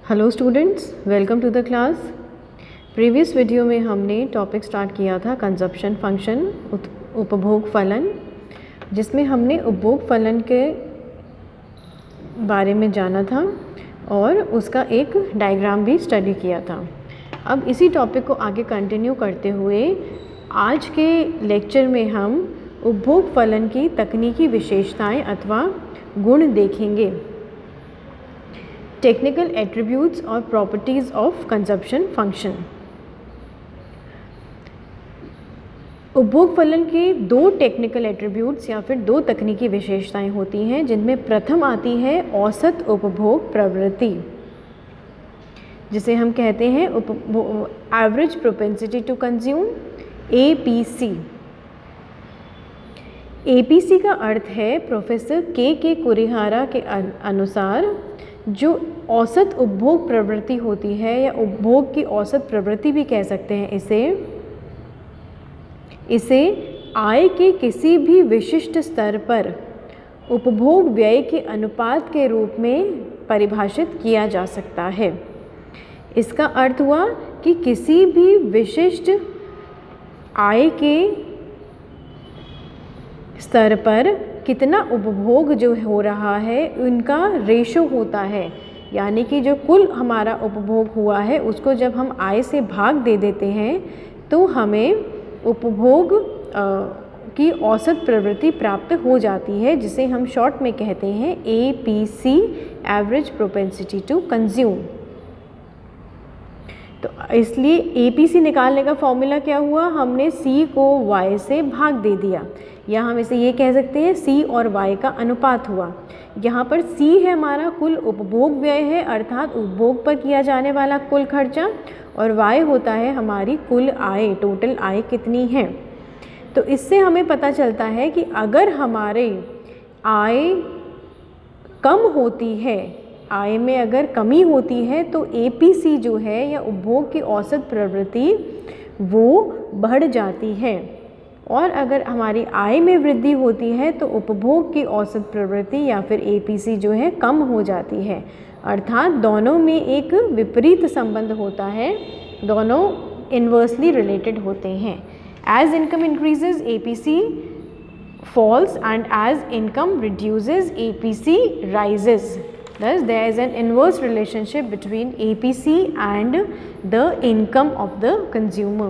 Hello students, welcome to the class. Previous video में हमने topic start किया था कंजप्शन फंक्शन, उपभोग फलन, जिसमें हमने उपभोग फलन के बारे में जाना था और उसका एक डायग्राम भी स्टडी किया था। अब इसी टॉपिक को आगे कंटिन्यू करते हुए आज के लेक्चर में हम उपभोग फलन की तकनीकी विशेषताएं अथवा गुण देखेंगे। टेक्निकल एट्रीब्यूट्स और प्रॉपर्टीज़ ऑफ कंजप्शन फंक्शन। उपभोग फलन के दो टेक्निकल एट्रीब्यूट्स या फिर दो तकनीकी विशेषताएं होती हैं, जिनमें प्रथम आती है औसत उपभोग प्रवृत्ति, जिसे हम कहते हैं average propensity to consume, APC। APC का अर्थ है प्रोफेसर के कुरिहारा के अनुसार जो औसत उपभोग प्रवृत्ति होती है या उपभोग की औसत प्रवृत्ति भी कह सकते हैं इसे आय के किसी भी विशिष्ट स्तर पर उपभोग व्यय के अनुपात के रूप में परिभाषित किया जा सकता है। इसका अर्थ हुआ कि किसी भी विशिष्ट आय के स्तर पर कितना उपभोग जो हो रहा है उनका रेशो होता है, यानी कि जो कुल हमारा उपभोग हुआ है उसको जब हम आय से भाग दे देते हैं तो हमें उपभोग की औसत प्रवृत्ति प्राप्त हो जाती है, जिसे हम शॉर्ट में कहते हैं APC, average propensity to consume. तो इसलिए APC निकालने का फॉर्मूला क्या हुआ, हमने C को Y से भाग दे दिया, या हम इसे ये कह सकते हैं C और Y का अनुपात हुआ। यहाँ पर C है हमारा कुल उपभोग व्यय है, अर्थात उपभोग पर किया जाने वाला कुल खर्चा, और Y होता है हमारी कुल आय, टोटल आय कितनी है। तो इससे हमें पता चलता है कि अगर हमारे आय कम होती है, आय में अगर कमी होती है तो APC जो है या उपभोग की औसत प्रवृत्ति वो बढ़ जाती है, और अगर हमारी आय में वृद्धि होती है तो उपभोग की औसत प्रवृत्ति या फिर APC जो है कम हो जाती है। अर्थात दोनों में एक विपरीत संबंध होता है, दोनों इन्वर्सली रिलेटेड होते हैं। As income increases APC falls and as income reduces APC rises. Thus there is an inverse relationship between APC and the income of the consumer.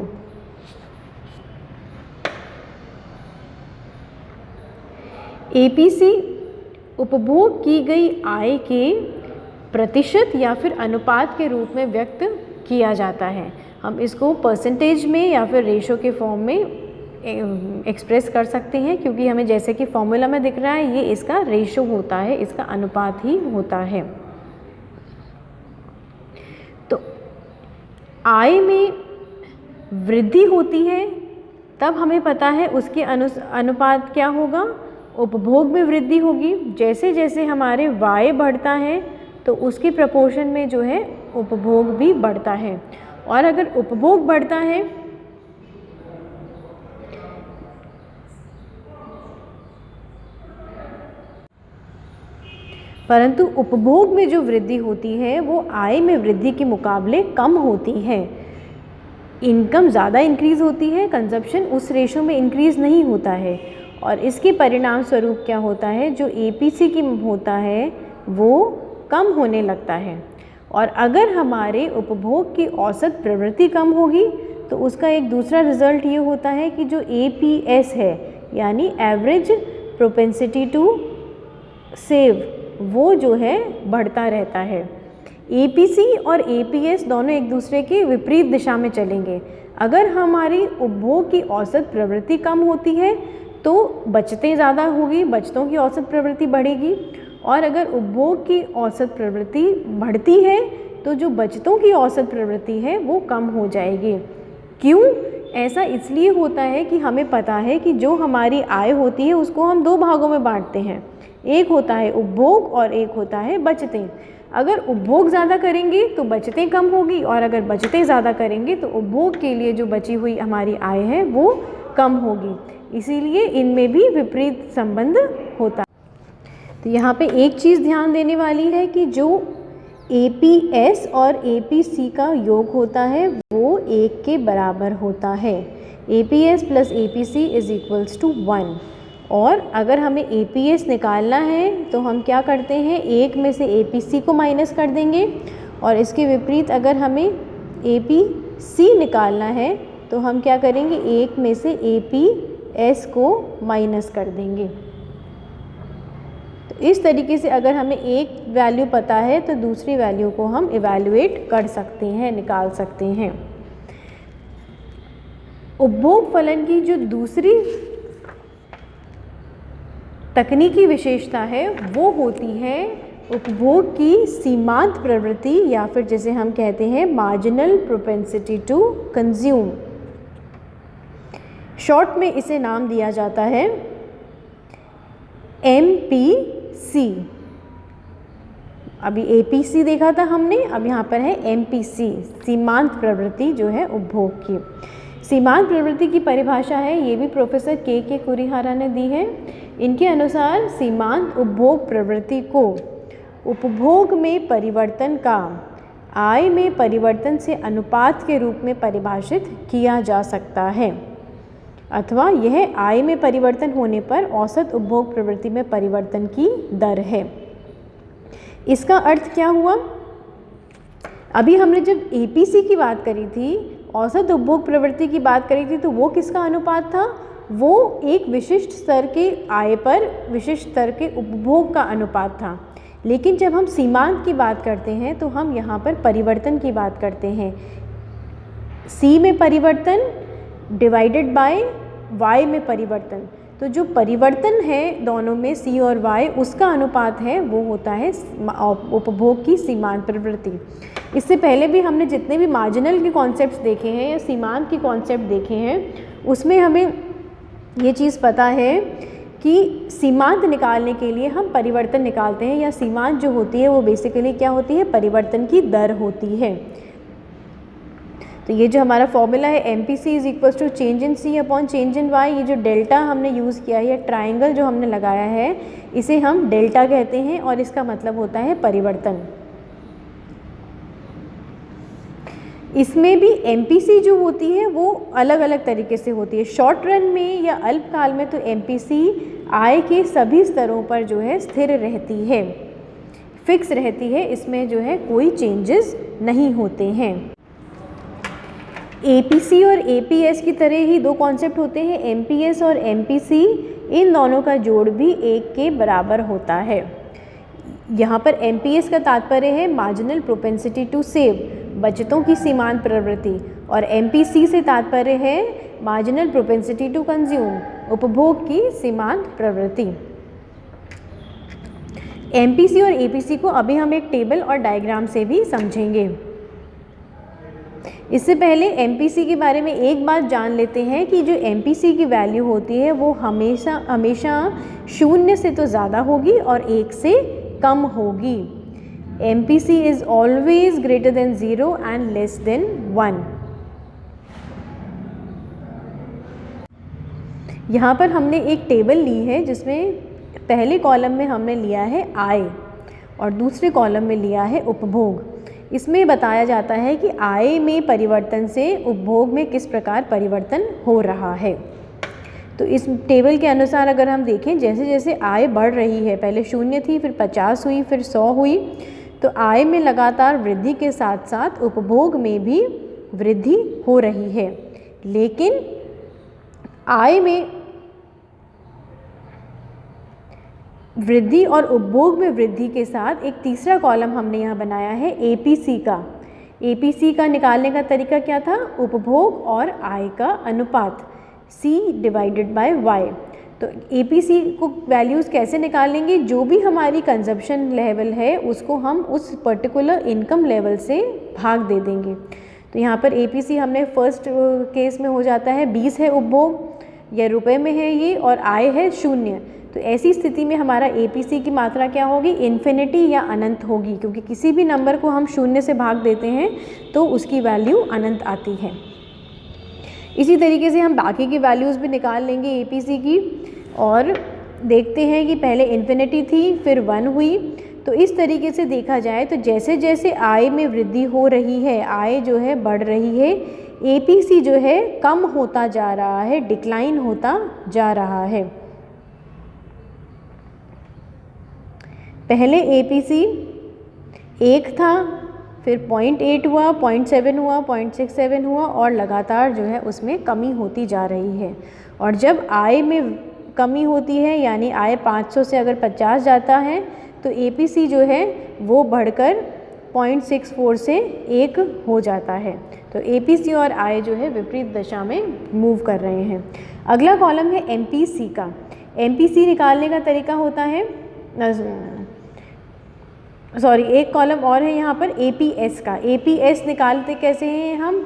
APC उपभोग की गई आय के प्रतिशत या फिर अनुपात के रूप में व्यक्त किया जाता है। हम इसको परसेंटेज में या फिर रेशो के फॉर्म में एक्सप्रेस कर सकते हैं, क्योंकि हमें जैसे कि फॉर्मूला में दिख रहा है ये इसका रेशो होता है, इसका अनुपात ही होता है। तो आय में वृद्धि होती है तब हमें पता है उसके अनुपात क्या होगा, उपभोग में वृद्धि होगी। जैसे जैसे हमारे Y बढ़ता है तो उसकी प्रपोर्शन में जो है उपभोग भी बढ़ता है, और अगर उपभोग बढ़ता है परंतु उपभोग में जो वृद्धि होती है वो आय में वृद्धि के मुकाबले कम होती है। इनकम ज़्यादा इंक्रीज़ होती है, कंजप्शन उस रेशो में इंक्रीज़ नहीं होता है, और इसके परिणाम स्वरूप क्या होता है, जो APC की होता है वो कम होने लगता है। और अगर हमारे उपभोग की औसत प्रवृत्ति कम होगी तो उसका एक दूसरा रिज़ल्ट ये होता है कि जो APS है यानी एवरेज प्रोपेंसिटी टू सेव, वो जो है बढ़ता रहता है। APC और APS दोनों एक दूसरे के विपरीत दिशा में चलेंगे। अगर हमारी उपभोग की औसत प्रवृत्ति कम होती है तो बचतें ज़्यादा होगी, बचतों की औसत प्रवृत्ति बढ़ेगी, और अगर उपभोग की औसत प्रवृत्ति बढ़ती है तो जो बचतों की औसत प्रवृत्ति है वो कम हो जाएगी। क्यों ऐसा? इसलिए होता है कि हमें पता है कि जो हमारी आय होती है उसको हम दो भागों में बांटते हैं, एक होता है उपभोग और एक होता है बचतें। अगर उपभोग ज़्यादा करेंगे तो बचतें कम होगी, और अगर बचतें ज़्यादा करेंगे तो उपभोग के लिए जो बची हुई हमारी आय है वो कम होगी। इसीलिए इनमें भी विपरीत संबंध होता है। तो यहाँ पे एक चीज़ ध्यान देने वाली है कि जो APS और APC का योग होता है वो 1 के बराबर होता है। APS plus APC is equals to 1। और अगर हमें APS निकालना है तो हम क्या करते हैं, 1 में से APC को माइनस कर देंगे, और इसके विपरीत अगर हमें APC निकालना है तो हम क्या करेंगे, 1 में से APS को माइनस कर देंगे। तो इस तरीके से अगर हमें एक वैल्यू पता है तो दूसरी वैल्यू को हम इवैल्यूएट कर सकते हैं, निकाल सकते हैं। उपभोग फलन की जो दूसरी तकनीकी विशेषता है वो होती है उपभोग की सीमांत प्रवृत्ति, या फिर जिसे हम कहते हैं marginal propensity to consume. Short में इसे नाम दिया जाता है MPC। अभी APC देखा था हमने, अब यहाँ पर है MPC, सीमांत प्रवृत्ति जो है उपभोग की। सीमांत प्रवृत्ति की परिभाषा है, ये भी प्रोफेसर के कुरिहारा ने दी है। इनके अनुसार सीमांत उपभोग प्रवृत्ति को उपभोग में परिवर्तन का आय में परिवर्तन से अनुपात के रूप में परिभाषित किया जा सकता है, अथवा यह आय में परिवर्तन होने पर औसत उपभोग प्रवृत्ति में परिवर्तन की दर है। इसका अर्थ क्या हुआ, अभी हमने जब APC की बात करी थी, औसत उपभोग प्रवृत्ति की बात करी थी, तो वो किसका अनुपात था, वो एक विशिष्ट स्तर के आय पर विशिष्ट स्तर के उपभोग का अनुपात था। लेकिन जब हम सीमांत की बात करते हैं तो हम यहाँ पर परिवर्तन की बात करते हैं। C में परिवर्तन डिवाइडेड बाय Y में परिवर्तन, तो जो परिवर्तन है दोनों में C और Y, उसका अनुपात है वो होता है उपभोग की सीमांत प्रवृत्ति। इससे पहले भी हमने जितने भी मार्जिनल के कॉन्सेप्ट्स देखे हैं या सीमांत के कॉन्सेप्ट देखे हैं, उसमें हमें ये चीज़ पता है कि सीमांत निकालने के लिए हम परिवर्तन निकालते हैं, या सीमांत जो होती है वो बेसिकली क्या होती है, परिवर्तन की दर होती है। तो ये जो हमारा फॉर्मूला है MPC is equals to change in C upon change in Y, ये जो डेल्टा हमने यूज़ किया है या ट्राइंगल जो हमने लगाया है, इसे हम डेल्टा कहते हैं और इसका मतलब होता है परिवर्तन। इसमें भी MPC जो होती है वो अलग अलग तरीके से होती है। शॉर्ट रन में या अल्पकाल में तो MPC आय के सभी स्तरों पर जो है स्थिर रहती है, फिक्स रहती है, इसमें जो है कोई चेंजेस नहीं होते हैं। APC और APS की तरह ही दो कॉन्सेप्ट होते हैं, MPS और MPC, इन दोनों का जोड़ भी 1 के बराबर होता है। यहाँ पर MPS का तात्पर्य है मार्जिनल प्रोपेंसिटी टू सेव, बचतों की सीमांत प्रवृत्ति, और MPC से तात्पर्य है मार्जिनल प्रोपेंसिटी टू कंज्यूम, उपभोग की सीमांत प्रवृत्ति। MPC और APC को अभी हम एक टेबल और डायग्राम से भी समझेंगे। इससे पहले MPC के बारे में एक बात जान लेते हैं कि जो MPC की वैल्यू होती है वो हमेशा 0 से तो ज़्यादा होगी और 1 से कम होगी। MPC is always greater than 0 and less than 1। यहाँ पर हमने एक टेबल ली है जिसमें पहले कॉलम में हमने लिया है आय और दूसरे कॉलम में लिया है उपभोग। इसमें बताया जाता है कि आय में परिवर्तन से उपभोग में किस प्रकार परिवर्तन हो रहा है। तो इस टेबल के अनुसार अगर हम देखें, जैसे जैसे आय बढ़ रही है, पहले 0 थी, फिर 50 हुई, फिर 100 हुई, तो आय में लगातार वृद्धि के साथ साथ उपभोग में भी वृद्धि हो रही है। लेकिन आय में वृद्धि और उपभोग में वृद्धि के साथ एक तीसरा कॉलम हमने यहाँ बनाया है APC का। APC का निकालने का तरीका क्या था, उपभोग और आय का अनुपात C डिवाइडेड बाय Y। तो APC को वैल्यूज़ कैसे निकालेंगे, जो भी हमारी कंजप्शन लेवल है उसको हम उस पर्टिकुलर इनकम लेवल से भाग दे देंगे। तो यहाँ पर APC हमने फर्स्ट केस में हो जाता है 20 है उपभोग या रुपए में है ये, और आय है 0। तो ऐसी स्थिति में हमारा APC की मात्रा क्या होगी, इन्फिनिटी या अनंत होगी, क्योंकि किसी भी नंबर को हम 0 से भाग देते हैं तो उसकी वैल्यू अनंत आती है। इसी तरीके से हम बाकी की वैल्यूज़ भी निकाल लेंगे APC की, और देखते हैं कि पहले इन्फिनिटी थी, फिर 1 हुई, तो इस तरीके से देखा जाए तो जैसे जैसे आय में वृद्धि हो रही है, आय जो है बढ़ रही है, एपीसी जो है कम होता जा रहा है, डिक्लाइन होता जा रहा है। पहले एपीसी 1 था, फिर 0.8 हुआ, 0.7 हुआ, 0.67 हुआ और लगातार जो है उसमें कमी होती जा रही है। और जब आय में कमी होती है, यानी आय 500 से अगर 50 जाता है तो एपीसी जो है वो बढ़कर 0.64 से 1 हो जाता है। तो एपीसी और आय जो है विपरीत दशा में मूव कर रहे हैं। अगला कॉलम है एमपीसी का। एमपीसी निकालने का तरीका होता है, एक कॉलम और है यहाँ पर एपीएस का। एपीएस निकालते कैसे हैं हम?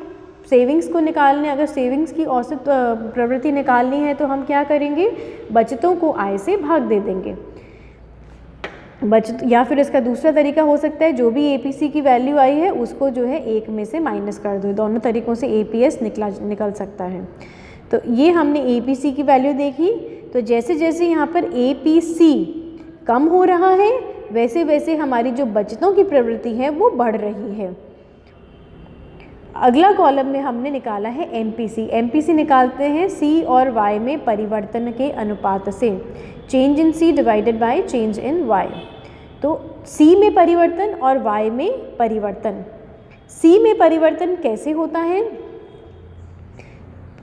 सेविंग्स को निकालने, अगर सेविंग्स की औसत प्रवृत्ति निकालनी है तो हम क्या करेंगे? बचतों को आय से भाग दे देंगे। बचत, या फिर इसका दूसरा तरीका हो सकता है जो भी एपीसी की वैल्यू आई है उसको जो है 1 में से माइनस कर दो। दोनों तरीक़ों से एपीएस निकल सकता है। तो ये हमने एपीसी की वैल्यू देखी। तो जैसे जैसे यहाँ पर एपीसी कम हो रहा है वैसे वैसे हमारी जो बचतों की प्रवृत्ति है वो बढ़ रही है। अगला कॉलम में हमने निकाला है एमपीसी। एमपीसी निकालते हैं सी और वाई में परिवर्तन के अनुपात से, change in C divided by change in Y. तो सी में परिवर्तन और वाई में परिवर्तन। सी में परिवर्तन कैसे होता है?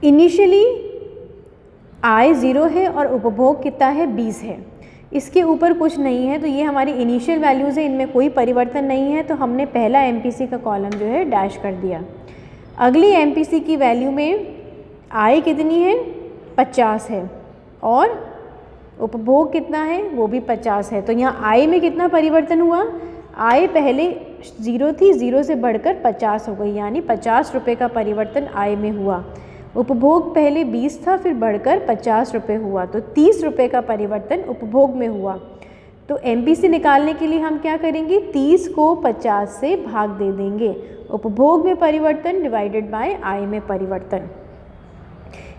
इनिशियली आय 0 है और उपभोग कितना है? 20 है, इसके ऊपर कुछ नहीं है, तो ये हमारी इनिशियल वैल्यूज़ है, इनमें कोई परिवर्तन नहीं है, तो हमने पहला एमपीसी का कॉलम जो है डैश कर दिया। अगली एमपीसी की वैल्यू में आय कितनी है? 50 है और उपभोग कितना है? वो भी 50 है। तो यहाँ आय में कितना परिवर्तन हुआ? आय पहले 0 थी, 0 से बढ़कर 50 हो गई, यानी 50 रुपये का परिवर्तन आय में हुआ। उपभोग पहले 20 था, फिर बढ़कर 50 रुपये हुआ, तो 30 रुपये का परिवर्तन उपभोग में हुआ। तो एमपीसी निकालने के लिए हम क्या करेंगे? 30 को 50 से भाग दे देंगे। उपभोग में परिवर्तन डिवाइडेड बाय आय में परिवर्तन।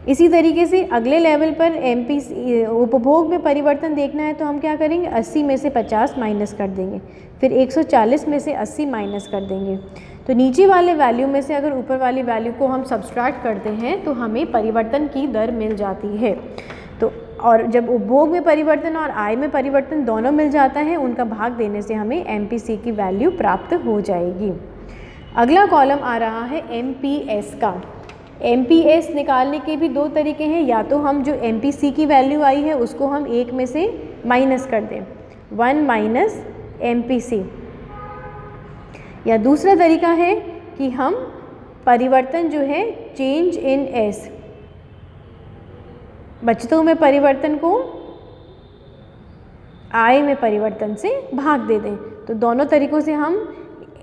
इसी तरीके से अगले लेवल पर एमपीसी उपभोग में परिवर्तन देखना है तो हम क्या करेंगे? 80 में से 50 माइनस कर देंगे, फिर 140 में से 80 माइनस कर देंगे। तो नीचे वाले वैल्यू में से अगर ऊपर वाली वैल्यू को हम सब्सट्रैक्ट करते हैं तो हमें परिवर्तन की दर मिल जाती है। तो और जब उपभोग में परिवर्तन और आय में परिवर्तन दोनों मिल जाता है, उनका भाग देने से हमें एमपीसी की वैल्यू प्राप्त हो जाएगी। अगला कॉलम आ रहा है एमपीएस का। एमपीएस निकालने के भी 2 तरीके हैं, या तो हम जो एमपीसी की वैल्यू आई है उसको हम 1 में से माइनस कर दें, 1 माइनस एमपीसी, या दूसरा तरीका है कि हम परिवर्तन जो है चेंज इन एस, बचतों में परिवर्तन को आय में परिवर्तन से भाग दे दें। तो दोनों तरीक़ों से हम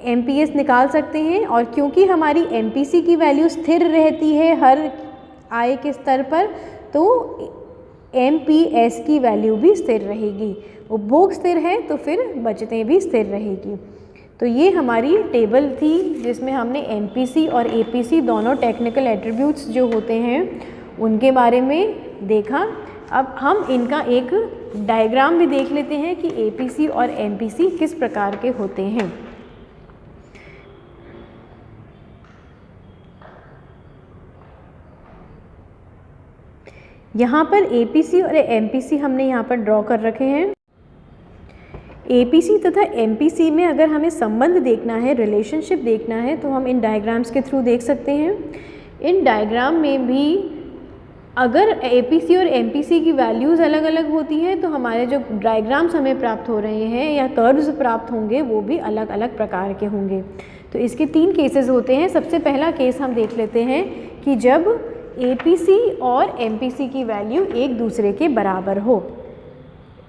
एमपीएस निकाल सकते हैं। और क्योंकि हमारी एमपीसी की वैल्यू स्थिर रहती है हर आय के स्तर पर, तो एमपीएस की वैल्यू भी स्थिर रहेगी। उपभोग स्थिर है तो फिर बचतें भी स्थिर रहेगी। तो ये हमारी टेबल थी जिसमें हमने एमपीसी और एपीसी दोनों टेक्निकल एट्रीब्यूट्स जो होते हैं उनके बारे में देखा। अब हम इनका एक डायग्राम भी देख लेते हैं कि एपीसी और एमपीसी किस प्रकार के होते हैं। यहाँ पर एपीसी और एमपीसी हमने यहाँ पर ड्रॉ कर रखे हैं। एपीसी तथा एमपीसी में अगर हमें संबंध देखना है, रिलेशनशिप देखना है, तो हम इन डायग्राम्स के थ्रू देख सकते हैं। इन डायग्राम में भी अगर एपीसी और एमपीसी की वैल्यूज़ अलग अलग होती हैं तो हमारे जो डायग्राम्स हमें प्राप्त हो रहे हैं या कर्व्स प्राप्त होंगे वो भी अलग अलग प्रकार के होंगे। तो इसके 3 केसेस होते हैं। सबसे पहला केस हम देख लेते हैं कि जब एपीसी और एमपीसी की वैल्यू एक दूसरे के बराबर हो,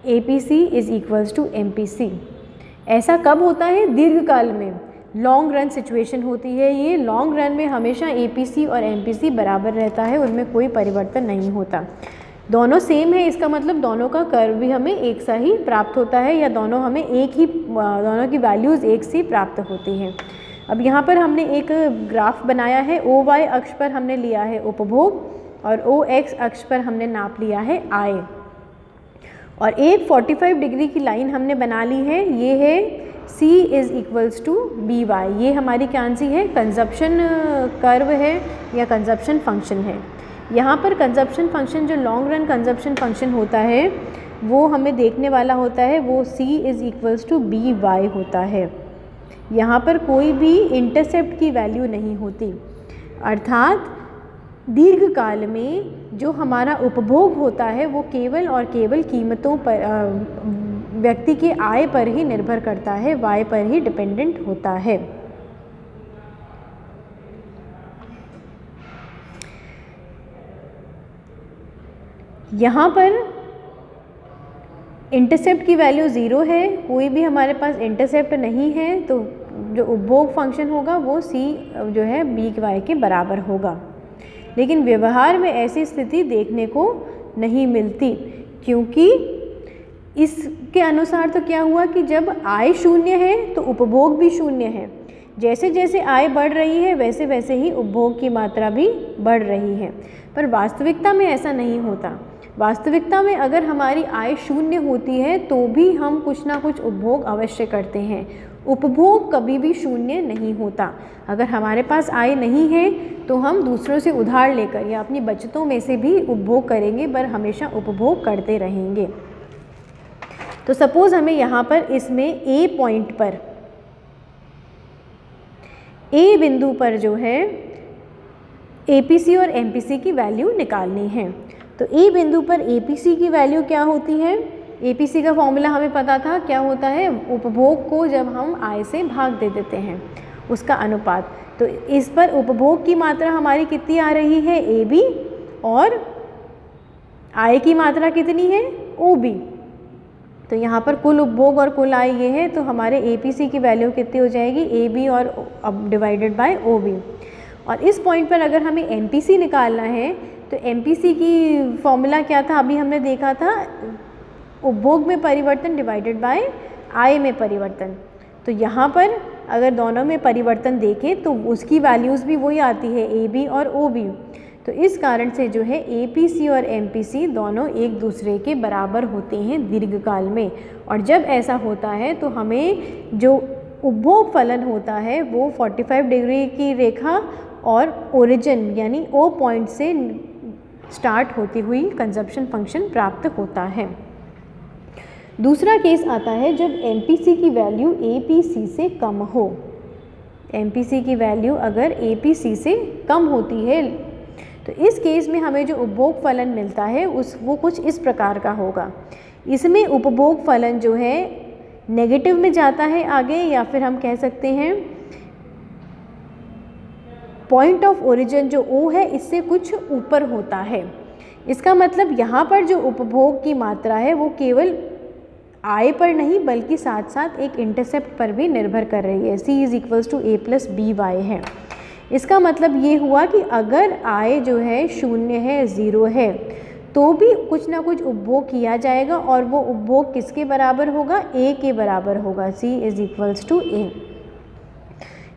APC is equals to MPC. ऐसा कब होता है? दीर्घकाल में, लॉन्ग रन सिचुएशन होती है ये। लॉन्ग रन में हमेशा एपीसी और एमपीसी बराबर रहता है, उनमें कोई परिवर्तन नहीं होता। दोनों सेम है, इसका मतलब दोनों का कर्व भी हमें एक सा ही प्राप्त होता है, या दोनों हमें दोनों की वैल्यूज़ एक सी प्राप्त होती हैं। अब यहाँ पर हमने एक ग्राफ बनाया है। ओ वाई अक्ष पर हमने लिया है उपभोग और ओ एक्स अक्ष पर हमने नाप लिया है आय। और एक 45 डिग्री की लाइन हमने बना ली है, ये है C is equals to B Y. ये हमारी कौन सी है, कंजप्शन कर्व है या कंजप्शन फंक्शन है। यहाँ पर कंजप्शन फंक्शन जो लॉन्ग रन कंजप्शन फंक्शन होता है वो हमें देखने वाला होता है, वो C is equals to B Y होता है। यहाँ पर कोई भी इंटरसेप्ट की वैल्यू नहीं होती, अर्थात दीर्घकाल में जो हमारा उपभोग होता है वो केवल और केवल कीमतों पर, व्यक्ति के आय पर ही निर्भर करता है, वाय पर ही डिपेंडेंट होता है। यहाँ पर इंटरसेप्ट की वैल्यू 0 है, कोई भी हमारे पास इंटरसेप्ट नहीं है, तो जो उपभोग फंक्शन होगा वो C जो है बी वाई के बराबर होगा। लेकिन व्यवहार में ऐसी स्थिति देखने को नहीं मिलती, क्योंकि इसके अनुसार तो क्या हुआ कि जब आय शून्य है तो उपभोग भी शून्य है। जैसे जैसे आय बढ़ रही है वैसे वैसे ही उपभोग की मात्रा भी बढ़ रही है, पर वास्तविकता में ऐसा नहीं होता। वास्तविकता में अगर हमारी आय शून्य होती है तो भी हम कुछ ना कुछ उपभोग अवश्य करते हैं। उपभोग कभी भी शून्य नहीं होता। अगर हमारे पास आय नहीं है तो हम दूसरों से उधार लेकर या अपनी बचतों में से भी उपभोग करेंगे, पर हमेशा उपभोग करते रहेंगे। तो सपोज़ हमें यहाँ पर इसमें ए पॉइंट पर, ए बिंदु पर जो है एपीसी और एमपीसी की वैल्यू निकालनी है। तो ए बिंदु पर एपीसी की वैल्यू क्या होती है, एपीसी का फॉर्मूला हमें पता था, क्या होता है, उपभोग को जब हम आय से भाग दे देते हैं उसका अनुपात। तो इस पर उपभोग की मात्रा हमारी कितनी आ रही है, ए बी, और आय की मात्रा कितनी है, ओ बी। तो यहाँ पर कुल उपभोग और कुल आय ये है, तो हमारे एपीसी की वैल्यू कितनी हो जाएगी, ए बी और अब डिवाइडेड बाय ओ बी। और इस पॉइंट पर अगर हमें एमपीसी निकालना है तो एमपीसी की फॉर्मूला क्या था, अभी हमने देखा था, उपभोग में परिवर्तन डिवाइडेड बाय आय में परिवर्तन। तो यहाँ पर अगर दोनों में परिवर्तन देखें तो उसकी वैल्यूज़ भी वही आती है, ए बी और ओ बी। तो इस कारण से जो है एपीसी और एमपीसी दोनों एक दूसरे के बराबर होते हैं दीर्घकाल में। और जब ऐसा होता है तो हमें जो उपभोग फलन होता है वो 45 डिग्री की रेखा और ओरिजिन यानी ओ पॉइंट से स्टार्ट होती हुई कंजप्शन फंक्शन प्राप्त होता है। दूसरा केस आता है जब एमपीसी की वैल्यू एपीसी से कम हो। एमपीसी की वैल्यू अगर एपीसी से कम होती है तो इस केस में हमें जो उपभोग फलन मिलता है वो कुछ इस प्रकार का होगा। इसमें उपभोग फलन जो है नेगेटिव में जाता है आगे, या फिर हम कह सकते हैं पॉइंट ऑफ ओरिजिन जो ओ है इससे कुछ ऊपर होता है। इसका मतलब यहाँ पर जो उपभोग की मात्रा है वो केवल आय पर नहीं बल्कि साथ साथ एक इंटरसेप्ट पर भी निर्भर कर रही है। C is equals to A plus B Y है। इसका मतलब ये हुआ कि अगर आय जो है शून्य है, 0 है, तो भी कुछ ना कुछ उपभोग किया जाएगा, और वो उपभोग किसके बराबर होगा, A के बराबर होगा। C is equals to A।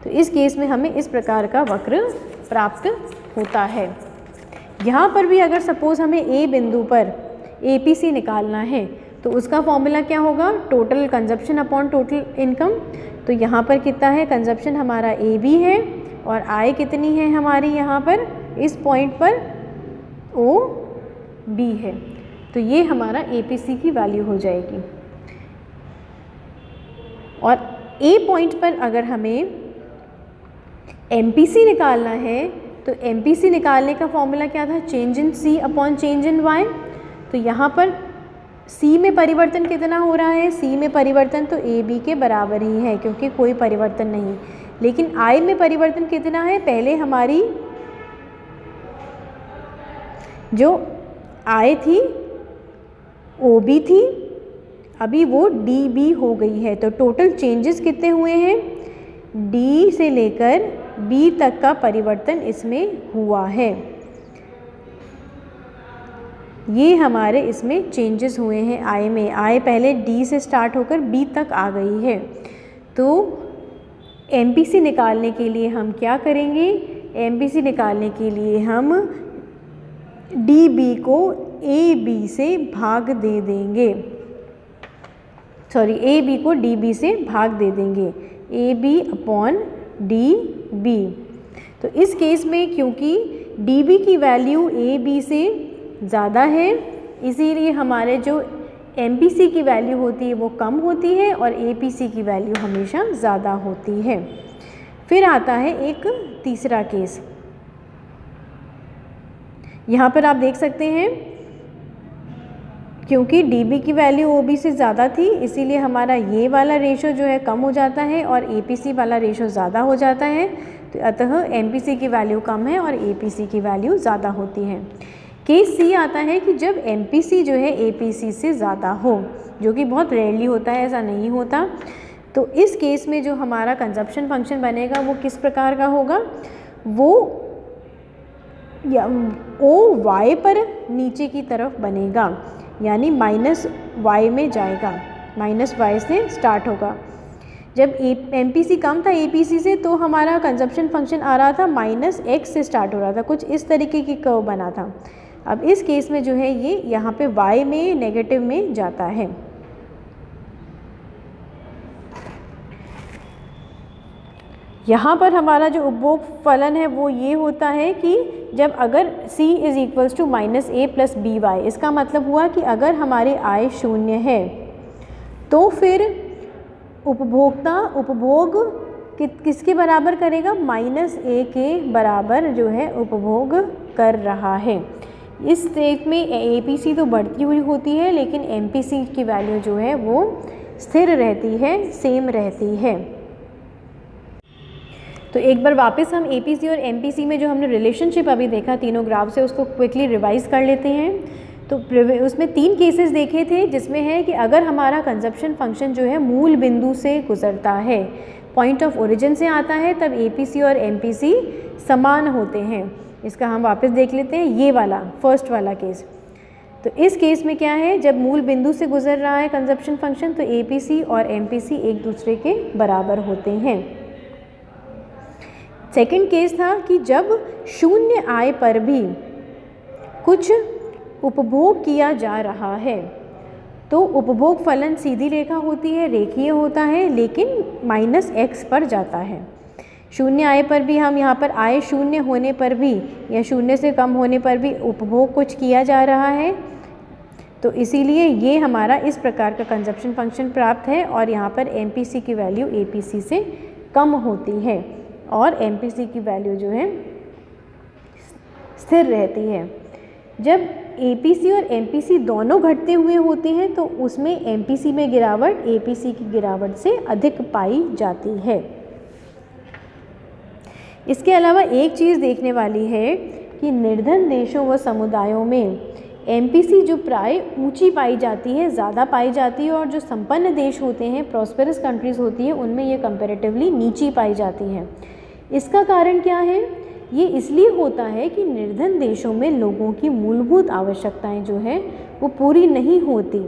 तो इस केस में हमें इस प्रकार का वक्र प्राप्त होता है। यहाँ पर भी अगर सपोज़ हमें A बिंदु पर APC निकालना है तो उसका फॉर्मूला क्या होगा, total consumption upon total income. तो यहाँ पर कितना है, कंजप्शन हमारा AB है और आय कितनी है हमारी यहाँ पर इस पॉइंट पर OB है। तो ये हमारा APC की वैल्यू हो जाएगी। और A पॉइंट पर अगर हमें MPC निकालना है तो MPC निकालने का फॉर्मूला क्या था, change in C upon change in Y। तो यहाँ पर C में परिवर्तन कितना हो रहा है, C में परिवर्तन तो AB के बराबर ही है क्योंकि कोई परिवर्तन नहीं। लेकिन I में परिवर्तन कितना है, पहले हमारी जो आय थी OB थी, अभी वो DB हो गई है। तो टोटल चेंजेस कितने हुए हैं, D से लेकर B तक का परिवर्तन इसमें हुआ है। ये हमारे इसमें चेंजेस हुए हैं आय में। आय पहले D से स्टार्ट होकर B तक आ गई है। तो MPC निकालने के लिए हम क्या करेंगे, MPC निकालने के लिए हम DB को AB से भाग दे देंगे। ए बी को डी बी से भाग दे देंगे, A B upon D B. तो इस केस में क्योंकि डी बी की वैल्यू ए बी से ज़्यादा है, इसीलिए हमारे जो एम पी सी की वैल्यू होती है वो कम होती है और ए पी सी की वैल्यू हमेशा ज़्यादा होती है। फिर आता है एक तीसरा केस। यहाँ पर आप देख सकते हैं क्योंकि डी बी की वैल्यू ओ बी से ज़्यादा थी, इसीलिए हमारा ये वाला रेशो जो है कम हो जाता है और ए पी सी वाला रेशो ज़्यादा हो जाता है। तो अतः एम पी सी की वैल्यू कम है और ए पी सी की वैल्यू ज़्यादा होती है। केस सी आता है कि जब एम पी सी जो है ए पी सी से ज़्यादा हो, जो कि बहुत रेयरली होता है, ऐसा नहीं होता। तो इस केस में जो हमारा कंजप्शन फंक्शन बनेगा वो किस प्रकार का होगा, वो ओ वाई पर नीचे की तरफ बनेगा, यानी माइनस वाई में जाएगा, माइनस वाई से स्टार्ट होगा। जब एम पी सी कम था ए पी सी से, तो हमारा कंजप्शन फंक्शन आ रहा था माइनस एक्स से स्टार्ट हो रहा था, कुछ इस तरीके की कर्व बना था। अब इस केस में जो है ये यहाँ पे y में नेगेटिव में जाता है। यहाँ पर हमारा जो उपभोग फलन है वो ये होता है कि जब अगर c is equals to minus A plus B Y, इसका मतलब हुआ कि अगर हमारे आय शून्य है तो फिर उपभोक्ता उपभोग किसके बराबर करेगा, माइनस ए के बराबर जो है उपभोग कर रहा है। इस स्टेट में ए पी सी तो बढ़ती हुई होती है, लेकिन एम पी सी की वैल्यू जो है वो स्थिर रहती है, सेम रहती है। तो एक बार वापस हम ए पी सी और एम पी सी में जो हमने रिलेशनशिप अभी देखा तीनों ग्राफ से, उसको क्विकली रिवाइज कर लेते हैं। तो उसमें 3 केसेस देखे थे, जिसमें है कि अगर हमारा कंजप्शन फंक्शन जो है मूल बिंदु से गुजरता है, पॉइंट ऑफ ओरिजिन से आता है, तब ए पी सी और एम पी सी समान होते हैं। इसका हम वापस देख लेते हैं, ये वाला फर्स्ट वाला केस। तो इस केस में क्या है, जब मूल बिंदु से गुजर रहा है कंजप्शन फंक्शन, तो ए पी सी और एम पी सी एक दूसरे के बराबर होते हैं। सेकंड केस था कि जब शून्य आय पर भी कुछ उपभोग किया जा रहा है, तो उपभोग फलन सीधी रेखा होती है, रेखीय होता है, लेकिन माइनस एक्स पर जाता है। शून्य आय पर भी हम यहाँ पर आय शून्य होने पर भी या शून्य से कम होने पर भी उपभोग कुछ किया जा रहा है, तो इसीलिए ये हमारा इस प्रकार का कंजप्शन फंक्शन प्राप्त है। और यहाँ पर एम पी सी की वैल्यू ए पी सी से कम होती है और एम पी सी की वैल्यू जो है स्थिर रहती है। जब ए पी सी और एम पी सी दोनों घटते हुए होते हैं, तो उसमें एम पी सी में गिरावट ए पी सी की गिरावट से अधिक पाई जाती है। इसके अलावा एक चीज़ देखने वाली है कि निर्धन देशों व समुदायों में एम पी सी जो प्राय ऊंची पाई जाती है, ज़्यादा पाई जाती है, और जो संपन्न देश होते हैं, प्रॉस्पेरस कंट्रीज़ होती हैं, उनमें ये कंपैरेटिवली नीची पाई जाती है। इसका कारण क्या है? ये इसलिए होता है कि निर्धन देशों में लोगों की मूलभूत आवश्यकताएं जो है वो पूरी नहीं होती,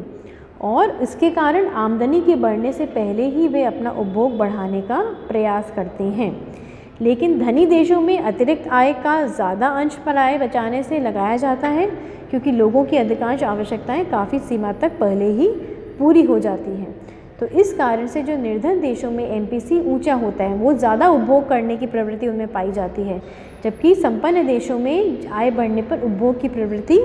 और इसके कारण आमदनी के बढ़ने से पहले ही वे अपना उपभोग बढ़ाने का प्रयास करते हैं। लेकिन धनी देशों में अतिरिक्त आय का ज़्यादा अंश पराये बचाने से लगाया जाता है, क्योंकि लोगों की अधिकांश आवश्यकताएं काफ़ी सीमा तक पहले ही पूरी हो जाती हैं। तो इस कारण से जो निर्धन देशों में एमपीसी ऊंचा होता है, वो ज़्यादा उपभोग करने की प्रवृत्ति उनमें पाई जाती है, जबकि संपन्न देशों में आय बढ़ने पर उपभोग की प्रवृत्ति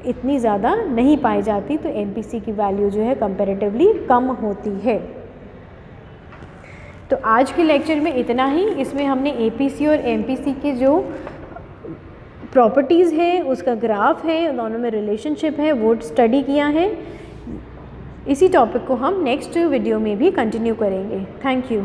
इतनी ज़्यादा नहीं पाई जाती। तो एमपीसी की वैल्यू जो है कंपैरेटिवली कम होती है। तो आज के लेक्चर में इतना ही। इसमें हमने एपीसी और एमपीसी के जो प्रॉपर्टीज़ है, उसका ग्राफ है, दोनों में रिलेशनशिप है, वो स्टडी किया है। इसी टॉपिक को हम नेक्स्ट वीडियो में भी कंटिन्यू करेंगे। Thank you.